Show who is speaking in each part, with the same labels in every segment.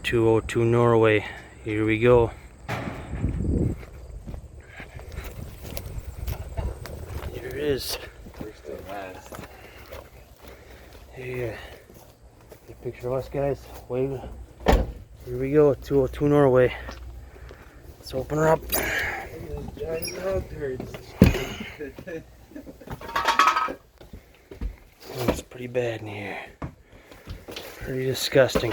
Speaker 1: 202 Norway. Here we go. Here it is.
Speaker 2: First and last.
Speaker 1: Here. Get a picture of us, guys. Wave. Here we go. 202 Norway. Let's open her up. Oh, it's pretty bad in here. Pretty disgusting.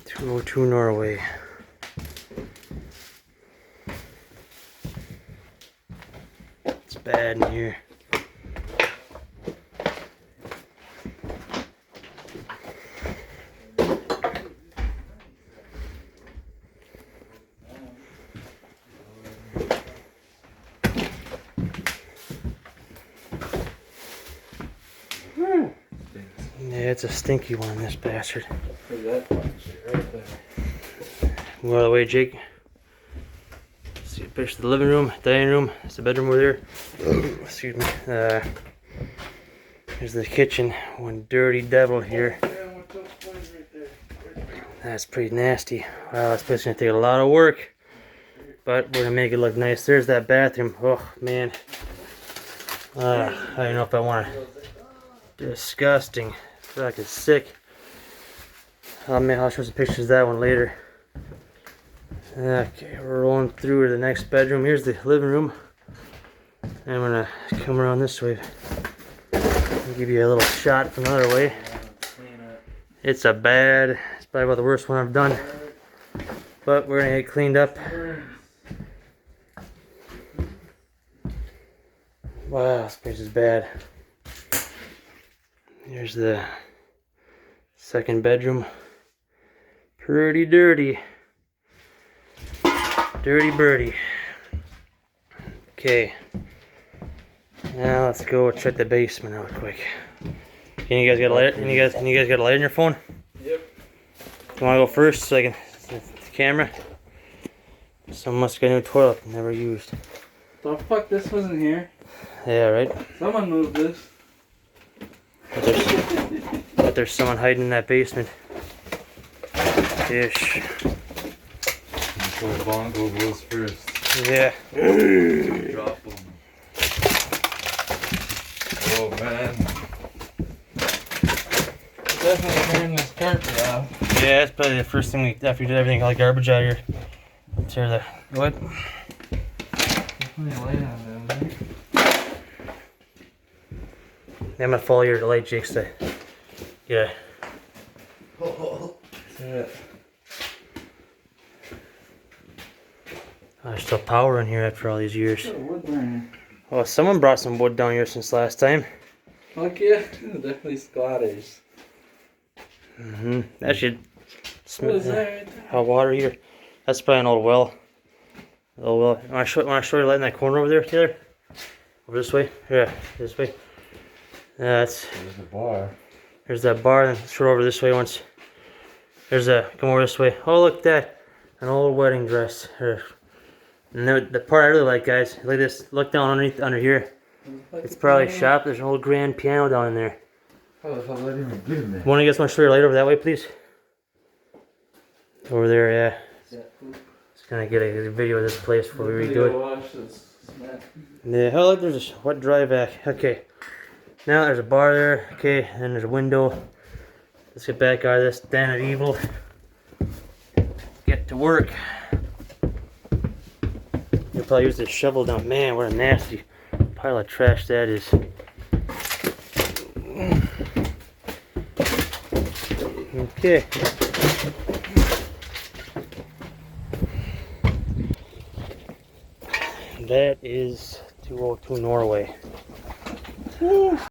Speaker 1: 202 Norway. It's bad in here. Yeah, it's a stinky one, this bastard.
Speaker 2: That shit right there.
Speaker 1: Move out of the way, Jake. See a picture of the living room, dining room. It's the bedroom over there. Excuse me. Here's the kitchen. One dirty devil here. That's pretty nasty. Wow, this place is gonna take a lot of work, but we're gonna make it look nice. There's that bathroom. Oh man. I don't know if I want to. Disgusting. Fucking sick. I'll show some pictures of that one later. Okay, we're rolling through to the next bedroom. Here's the living room. And I'm gonna come around this way. I'll give you a little shot from another way. It's probably about the worst one I've done. But we're gonna get it cleaned up. Wow, this place is bad. Here's the second bedroom. Pretty dirty. Dirty birdie. Okay. Now let's go check the basement real quick. Can you guys get a light? Can you guys got a light on your phone?
Speaker 2: Yep.
Speaker 1: You wanna go first so I can see the camera? Someone must get a new toilet never used.
Speaker 2: The fuck, this wasn't here.
Speaker 1: Yeah, right?
Speaker 2: Someone moved this.
Speaker 1: But there's someone hiding in that basement. Ish.
Speaker 2: Before Bongo goes first.
Speaker 1: Yeah.
Speaker 2: Drop him. Oh man. Definitely tearing this carpet off.
Speaker 1: Yeah, that's probably the first thing after you did everything, all the garbage out of here. Tear the what?
Speaker 2: Definitely light on them.
Speaker 1: Yeah, I'm gonna follow your light, Jake. So, yeah.
Speaker 2: That's it.
Speaker 1: There's still power in here after all these years.
Speaker 2: Got a wood burner.
Speaker 1: Oh, someone brought some wood down here since last time.
Speaker 2: Fuck yeah. Definitely Scottish.
Speaker 1: That should
Speaker 2: What is that right there?
Speaker 1: hot water heater. That's probably an old well. Old well. When I show you light in that corner over there, Taylor? Over this way? Yeah, this way. That's.
Speaker 2: There's the bar.
Speaker 1: There's that bar, and let's over this way once. Come over this way. Oh, look at that. An old wedding dress. And the part I really like, guys, look at this. Look down under here. It's probably a shop. There's an old grand piano down in there.
Speaker 2: How the fuck did I even give me?
Speaker 1: One of you guys want to show your light over that way, please? Over there, yeah. Just gonna get a video of this place before we redo it. Yeah, oh look, there's a wet dry vac. Okay. Now there's a bar there, okay, and there's a window. Let's get back out of this den of evil. Get to work. You'll probably use this shovel down. Man, what a nasty pile of trash that is. Okay. That is 202 Norway. Woo.